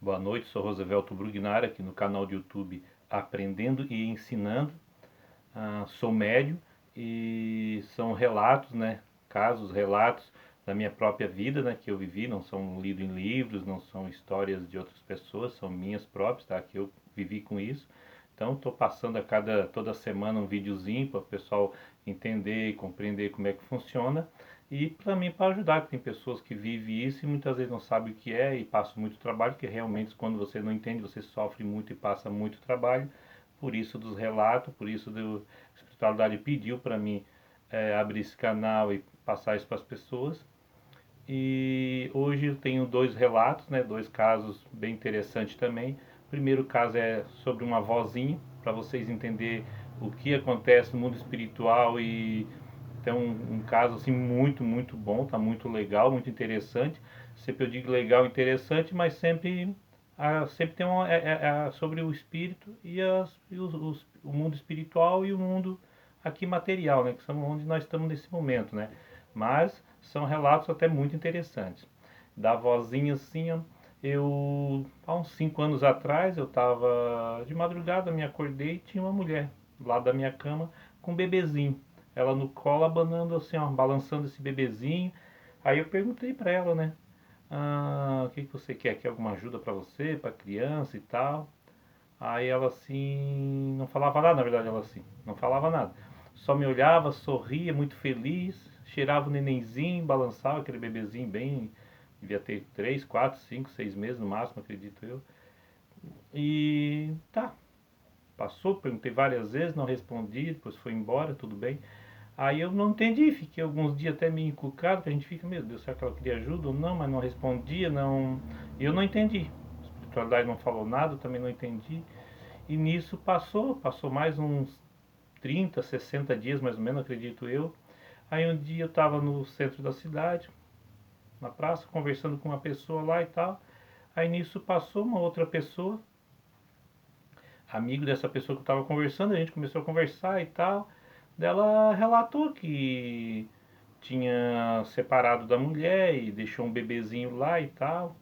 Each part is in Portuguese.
Boa noite, sou Roosevelt Brugnara, aqui no canal do YouTube Aprendendo e Ensinando. Sou médium e são relatos, né? Casos, relatos da minha própria vida, né? Que eu vivi, não são lidos em livros, não são histórias de outras pessoas, são minhas próprias, tá? Que eu vivi com isso. Então, estou passando toda semana um videozinho para o pessoal entender e compreender como é que funciona. E para mim, para ajudar, que tem pessoas que vivem isso e muitas vezes não sabem o que é e passam muito trabalho, que realmente quando você não entende, você sofre muito e passa muito trabalho. Por isso dos relatos, por isso a espiritualidade pediu para mim abrir esse canal e passar isso para as pessoas. E hoje eu tenho dois relatos, né, dois casos bem interessantes também. O primeiro caso é sobre uma vozinha, para vocês entenderem o que acontece no mundo espiritual e tem um caso assim muito bom, tá muito legal, muito interessante. Sempre eu digo legal, interessante, mas sempre tem sobre o espírito e o mundo espiritual e o mundo aqui material, né, que são onde nós estamos nesse momento, né? Mas são relatos até muito interessantes. Da vozinha assim, ó, eu há uns 5 anos atrás eu estava de madrugada, me acordei e tinha uma mulher lá da minha cama com um bebezinho. Ela no colo abanando assim, ó, balançando esse bebezinho. Aí eu perguntei para ela, né? O que que você quer? Quer alguma ajuda para você, para criança e tal? Aí ela assim, não falava nada, na verdade ela assim, não falava nada. Só me olhava, sorria, muito feliz, cheirava o nenenzinho, balançava aquele bebezinho bem, devia ter 3, 4, 5, 6 meses no máximo, acredito eu. E tá, passou, perguntei várias vezes, não respondi, depois foi embora, tudo bem. Aí eu não entendi, fiquei alguns dias até meio encucado, que a gente fica, meu Deus, será que ela queria ajuda ou não, mas não respondia, não. Eu não entendi. A espiritualidade não falou nada, eu também não entendi. E nisso passou mais uns 30, 60 dias mais ou menos, acredito eu. Aí um dia eu estava no centro da cidade, na praça, conversando com uma pessoa lá e tal. Aí nisso passou uma outra pessoa, amigo dessa pessoa que eu estava conversando, a gente começou a conversar e tal. Dela relatou que tinha separado da mulher e deixou um bebezinho lá e tal.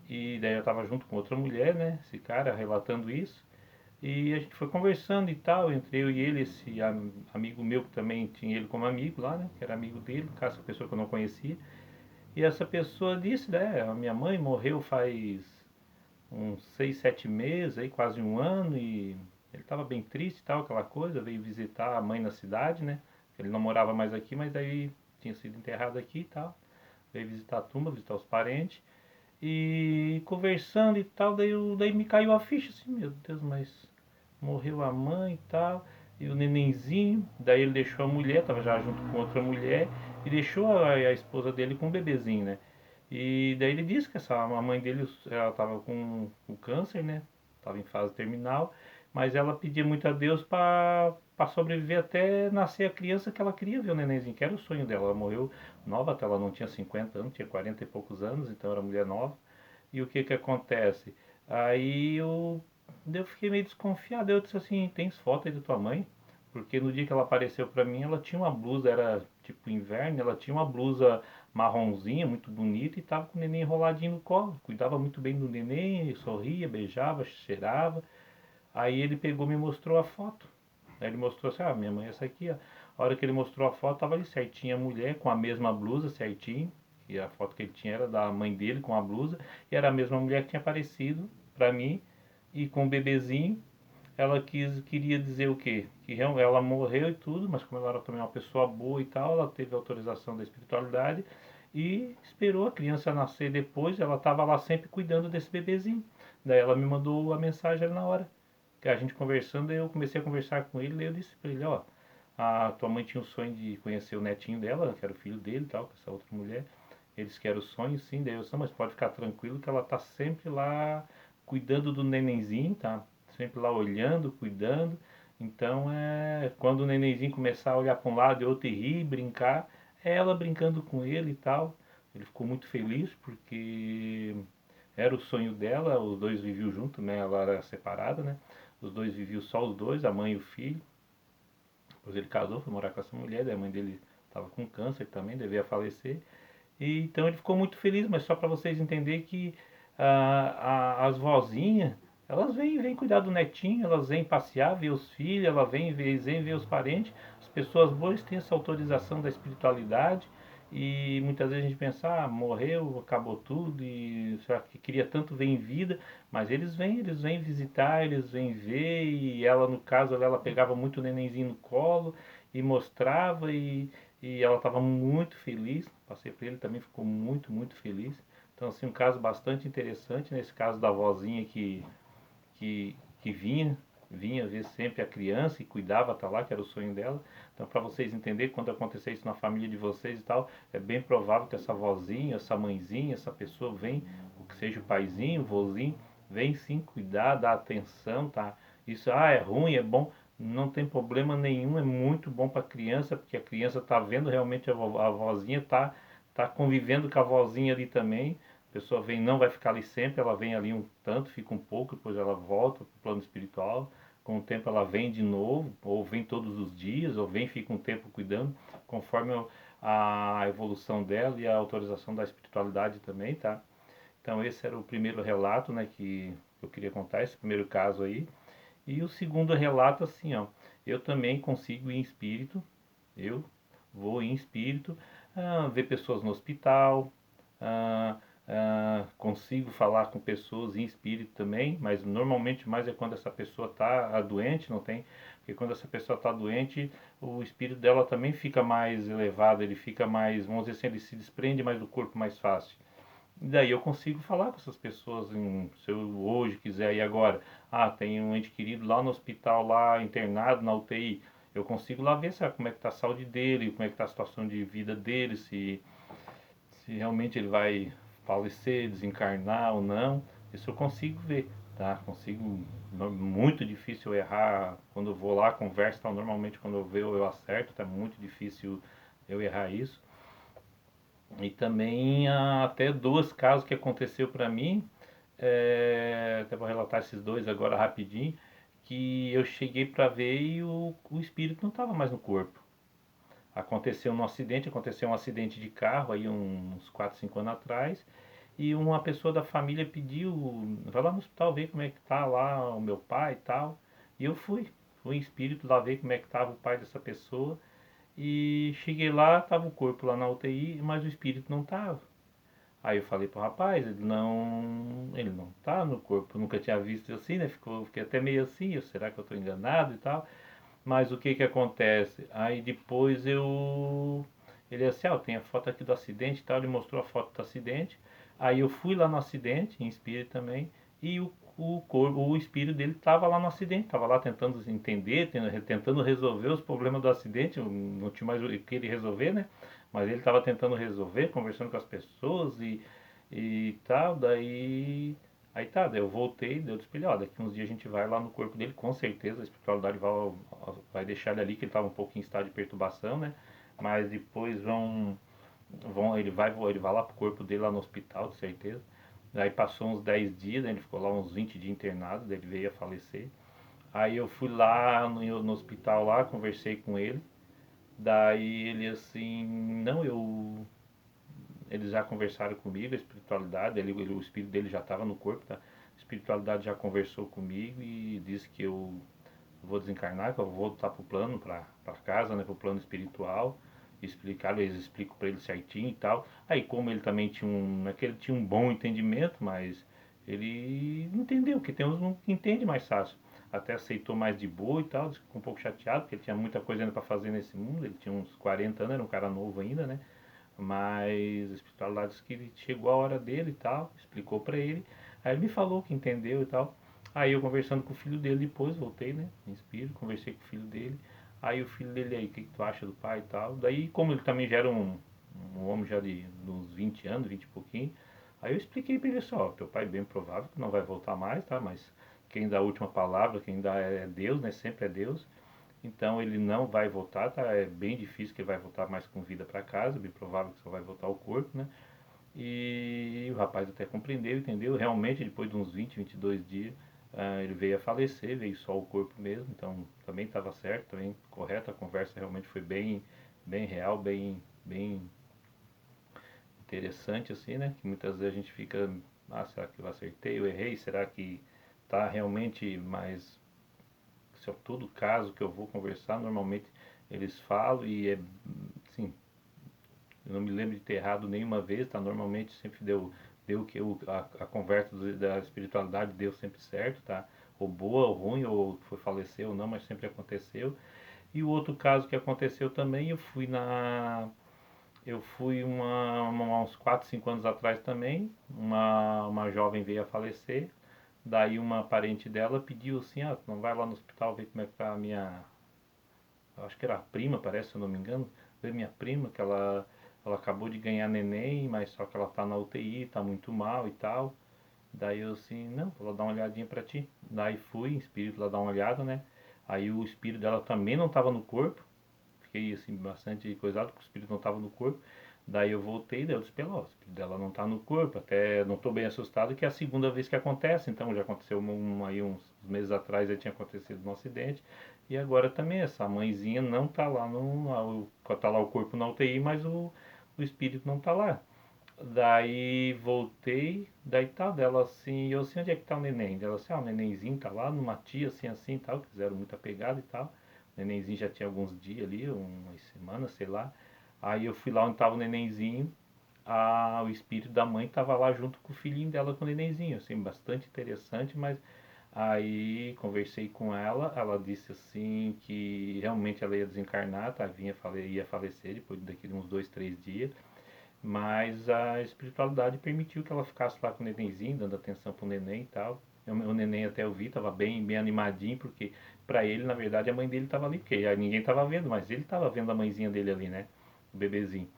E daí eu estava junto com outra mulher, né? Esse cara relatando isso. E a gente foi conversando e tal, entre eu e ele, esse amigo meu que também tinha ele como amigo lá, né? Que era amigo dele, no caso, essa pessoa que eu não conhecia. E essa pessoa disse, né? A minha mãe morreu faz uns 6, 7 meses, aí quase um ano, e ele estava bem triste e tal, aquela coisa, veio visitar a mãe na cidade, né? Ele não morava mais aqui, mas daí tinha sido enterrado aqui e tal. Veio visitar a tumba, visitar os parentes. E conversando e tal, daí me caiu a ficha assim, meu Deus, mas morreu a mãe e tal, e o nenenzinho, daí ele deixou a mulher, tava já junto com outra mulher, e deixou a esposa dele com um bebezinho, né? E daí ele disse que a mãe dele, ela tava com câncer, né? Tava em fase terminal, mas ela pedia muito a Deus para sobreviver até nascer a criança que ela queria ver o nenenzinho, que era o sonho dela. Ela morreu nova, até ela não tinha 50 anos, tinha 40 e poucos anos, então era mulher nova. E o que que acontece? Aí eu fiquei meio desconfiado. Eu disse assim: tens foto aí da tua mãe? Porque no dia que ela apareceu pra mim, ela tinha uma blusa, era tipo inverno, ela tinha uma blusa marronzinha, muito bonita, e tava com o neném enroladinho no colo. Cuidava muito bem do neném, sorria, beijava, cheirava. Aí ele pegou e me mostrou a foto. Aí ele mostrou assim: minha mãe é essa aqui, ó. A hora que ele mostrou a foto, tava ali certinha a mulher, com a mesma blusa, certinho. E a foto que ele tinha era da mãe dele com a blusa. E era a mesma mulher que tinha aparecido pra mim. E com o bebezinho, ela queria dizer o quê? Que ela morreu e tudo, mas como ela era também uma pessoa boa e tal, ela teve autorização da espiritualidade e esperou a criança nascer depois. Ela estava lá sempre cuidando desse bebezinho. Daí ela me mandou a mensagem ali na hora. Que a gente conversando, eu comecei a conversar com ele, e eu disse pra ele: ó, a tua mãe tinha o sonho de conhecer o netinho dela, que era o filho dele e tal, com essa outra mulher. Eles querem o sonho, sim. Daí eu disse: mas pode ficar tranquilo que ela tá sempre lá cuidando do nenenzinho, tá? Sempre lá olhando, cuidando. Então, quando o nenenzinho começar a olhar para um lado e outro e rir, brincar, é ela brincando com ele e tal. Ele ficou muito feliz porque era o sonho dela, os dois viviam juntos, né? Ela era separada, né? Os dois viviam só os dois, a mãe e o filho. Depois ele casou, foi morar com essa mulher, daí a mãe dele estava com câncer também, devia falecer. E então ele ficou muito feliz, mas só para vocês entenderem que as vozinhas, elas vêm cuidar do netinho, elas vêm passear, ver os filhos, elas vêm ver os parentes. As pessoas boas têm essa autorização da espiritualidade e muitas vezes a gente pensa, morreu, acabou tudo e será que queria tanto ver em vida, mas eles vêm visitar, eles vêm ver e ela, no caso, ela pegava muito o nenenzinho no colo e mostrava e ela estava muito feliz. Passei para ele também, ficou muito feliz. Então, assim, um caso bastante interessante, nesse caso da vozinha que vinha ver sempre a criança e cuidava, tá lá, que era o sonho dela. Então, para vocês entenderem, quando acontecer isso na família de vocês e tal, é bem provável que essa vozinha, essa mãezinha, essa pessoa vem, ou que seja o paizinho, o vozinho, vem sim cuidar, dar atenção, tá? Isso, é ruim, é bom, não tem problema nenhum, é muito bom para a criança, porque a criança tá vendo realmente a vozinha, tá convivendo com a vozinha ali também. A pessoa vem, não vai ficar ali sempre, ela vem ali um tanto, fica um pouco, depois ela volta para o plano espiritual. Com o tempo ela vem de novo, ou vem todos os dias, ou vem e fica um tempo cuidando, conforme a evolução dela e a autorização da espiritualidade também, tá? Então esse era o primeiro relato, né, que eu queria contar, esse primeiro caso aí. E o segundo relato, assim, ó, eu também consigo ir em espírito, eu vou em espírito, ver pessoas no hospital, ah, consigo falar com pessoas em espírito também, mas normalmente mais é quando essa pessoa está doente, não tem, porque quando essa pessoa está doente, o espírito dela também fica mais elevado, ele fica mais, vamos dizer assim, ele se desprende mais do corpo mais fácil. E daí eu consigo falar com essas pessoas, se eu hoje quiser ir agora, tem um ente querido lá no hospital, lá internado na UTI, eu consigo lá ver, sabe, como é que está a saúde dele, como é que está a situação de vida dele, se realmente ele vai falecer, desencarnar ou não, isso eu consigo ver, tá? Consigo, muito difícil eu errar quando eu vou lá, converso, tal, normalmente quando eu vejo eu acerto, tá muito difícil eu errar isso. E também até dois casos que aconteceu para mim, até vou relatar esses dois agora rapidinho, que eu cheguei para ver e o espírito não estava mais no corpo. Aconteceu um acidente de carro aí uns 4 5 anos atrás, e uma pessoa da família pediu, vai lá no hospital ver como é que tá lá o meu pai e tal. E eu fui em espírito lá ver como é que tava o pai dessa pessoa. E cheguei lá, tava o corpo lá na UTI, mas o espírito não tava. Aí eu falei pro rapaz, ele não tá no corpo, eu nunca tinha visto assim, né? Fiquei até meio assim, será que eu tô enganado e tal? Mas o que que acontece? Aí depois ele assim, eu tenho a foto aqui do acidente e tal, ele mostrou a foto do acidente. Aí eu fui lá no acidente, em espírito também, e o espírito dele estava lá no acidente, estava lá tentando entender, tentando resolver os problemas do acidente, não tinha mais o que ele resolver, né? Mas ele estava tentando resolver, conversando com as pessoas e tal, Aí tá, daí eu voltei, daí eu disse pra ele, ó, daqui uns dias a gente vai lá no corpo dele, com certeza a espiritualidade vai deixar ele ali, que ele estava um pouco em estado de perturbação, né? Mas depois ele vai lá pro corpo dele lá no hospital, de certeza. Daí passou uns 10 dias, né? Ele ficou lá uns 20 dias internado, daí ele veio a falecer. Aí eu fui lá no hospital lá, conversei com ele. Daí ele assim, não, eles já conversaram comigo, a espiritualidade, o espírito dele já estava no corpo, tá? A espiritualidade já conversou comigo e disse que eu vou desencarnar, que eu vou voltar pro plano, para casa, né, pro plano espiritual. Eles explicam para ele certinho e tal. Aí como ele também não é que ele tinha um bom entendimento, mas ele entendeu, que tem uns que entende mais fácil. Até aceitou mais de boa e tal, ficou um pouco chateado, porque ele tinha muita coisa ainda para fazer nesse mundo, ele tinha uns 40 anos, era um cara novo ainda, né? Mas a espiritualidade disse que chegou a hora dele e tal, explicou pra ele. Aí ele me falou que entendeu e tal. Aí eu conversando com o filho dele depois, voltei, né? Em espírito, conversei com o filho dele. Aí o filho dele aí, o que, que tu acha do pai e tal. Daí, como ele também já era um homem já de uns 20 anos, 20 e pouquinho, aí eu expliquei pra ele só, teu pai é bem provável que não vai voltar mais, tá? Mas quem dá a última palavra, quem dá é Deus, né? Sempre é Deus. Então ele não vai voltar, tá? É bem difícil que ele vai voltar mais com vida para casa, bem provável que só vai voltar ao corpo, né? E o rapaz até compreendeu, entendeu? Realmente, depois de uns 20, 22 dias, ele veio a falecer, veio só o corpo mesmo, então também estava certo, também correto, a conversa realmente foi bem real, bem interessante assim, né? Que muitas vezes a gente fica será que eu acertei, eu errei, será que tá realmente mais... Se é todo caso que eu vou conversar, normalmente eles falam e é, sim, eu não me lembro de ter errado nenhuma vez, tá? Normalmente sempre deu que a conversa da espiritualidade deu sempre certo, tá? Ou boa ou ruim, ou foi falecer ou não, mas sempre aconteceu. E o outro caso que aconteceu também, eu fui uns 4 5 anos atrás também, uma jovem veio a falecer, daí uma parente dela pediu assim, não vai lá no hospital ver como é que tá a minha, eu acho que era a prima, parece, se eu não me engano, ver minha prima, que ela acabou de ganhar neném, mas só que ela tá na UTI, tá muito mal e tal. Daí eu assim, não, vou lá dar uma olhadinha pra ti. Daí fui, em espírito, lá dar uma olhada, né? Aí o espírito dela também não tava no corpo, fiquei assim bastante coisado porque o espírito não estava no corpo. Daí eu voltei, daí eu disse, pelo, o espírito dela não está no corpo, até não estou bem assustado que é a segunda vez que acontece, então já aconteceu aí uns meses atrás, já tinha acontecido um acidente, e agora também essa mãezinha não está lá, tá lá o corpo na UTI, mas o espírito não está lá. Daí voltei, daí tal, dela assim, eu assim, onde é que tá o neném? Dela assim, o nenenzinho tá lá numa tia, assim, assim, tal, que fizeram muita pegada e tal. O nenenzinho já tinha alguns dias ali, umas semanas, sei lá. Aí eu fui lá onde tava o nenenzinho, o espírito da mãe tava lá junto com o filhinho dela com o nenenzinho, assim, bastante interessante, mas aí conversei com ela disse assim que realmente ela ia desencarnar, tá? Ia falecer depois daqui de uns 2, 3 dias. Mas a espiritualidade permitiu que ela ficasse lá com o nenenzinho, dando atenção pro neném e tal. O neném até eu vi, tava bem animadinho, porque pra ele, na verdade, a mãe dele tava ali, porque aí ninguém tava vendo, mas ele tava vendo a mãezinha dele ali, né? O bebezinho.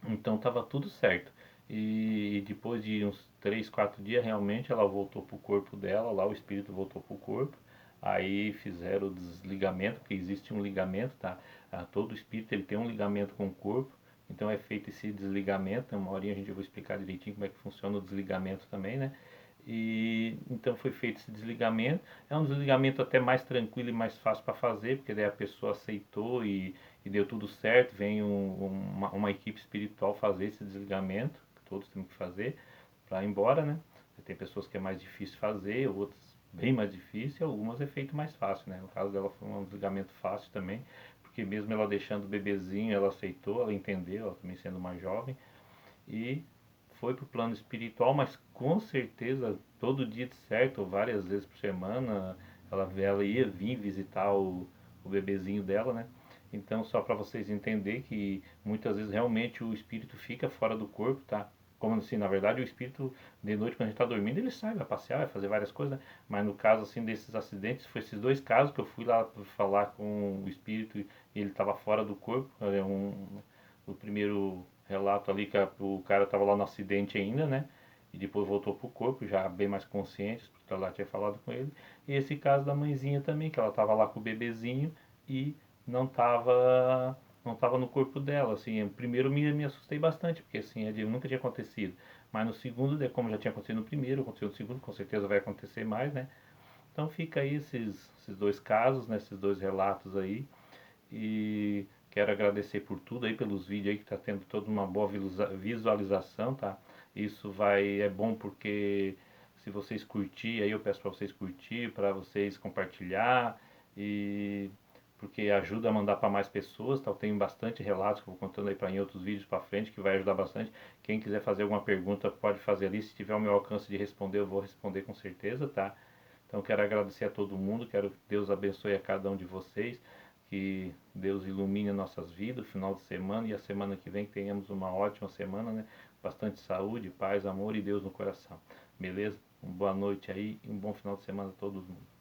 Então tava tudo certo. E depois de uns 3, 4 dias, realmente ela voltou pro corpo dela, lá o espírito voltou pro corpo. Aí fizeram o desligamento, porque existe um ligamento, tá? Todo espírito ele tem um ligamento com o corpo. Então é feito esse desligamento. Uma horinha a gente vai explicar direitinho como é que funciona o desligamento também, né? E então foi feito esse desligamento. É um desligamento até mais tranquilo e mais fácil para fazer, porque daí a pessoa aceitou e deu tudo certo. Vem uma equipe espiritual fazer esse desligamento, que todos temos que fazer para ir embora, né? Tem pessoas que é mais difícil fazer, outras bem mais difícil, e algumas é feito mais fácil, né? No caso dela foi um desligamento fácil também, porque mesmo ela deixando o bebezinho, ela aceitou, ela entendeu, ela também sendo mais jovem, e foi para o plano espiritual, mas com certeza todo dia de certo, ou várias vezes por semana, ela ia vir visitar o bebezinho dela, né? Então, só para vocês entenderem que muitas vezes realmente o espírito fica fora do corpo, tá? Como assim, na verdade, o espírito de noite, quando a gente está dormindo, ele sai, vai passear, vai fazer várias coisas, né? Mas no caso assim desses acidentes, foi esses dois casos que eu fui lá falar com o espírito e ele estava fora do corpo. O primeiro relato ali que o cara estava lá no acidente ainda, né? E depois voltou pro corpo, já bem mais consciente, porque lá tinha falado com ele. E esse caso da mãezinha também, que ela estava lá com o bebezinho e não estava não estava no corpo dela, assim, primeiro me assustei bastante, porque assim, nunca tinha acontecido, mas no segundo, como já tinha acontecido no primeiro, aconteceu no segundo, com certeza vai acontecer mais, né? Então fica aí esses dois casos, né, esses dois relatos aí, e quero agradecer por tudo aí, pelos vídeos aí que está tendo toda uma boa visualização, tá? Isso é bom porque se vocês curtir, aí eu peço para vocês curtir, para vocês compartilhar e porque ajuda a mandar para mais pessoas, tá? Eu tenho bastante relatos que eu vou contando aí para em outros vídeos para frente que vai ajudar bastante. Quem quiser fazer alguma pergunta pode fazer ali, se tiver o meu alcance de responder, eu vou responder com certeza, tá? Então quero agradecer a todo mundo, quero que Deus abençoe a cada um de vocês, que Deus ilumine nossas vidas, o final de semana e a semana que vem que tenhamos uma ótima semana, né? Bastante saúde, paz, amor e Deus no coração. Beleza? Uma boa noite aí e um bom final de semana a todo mundo.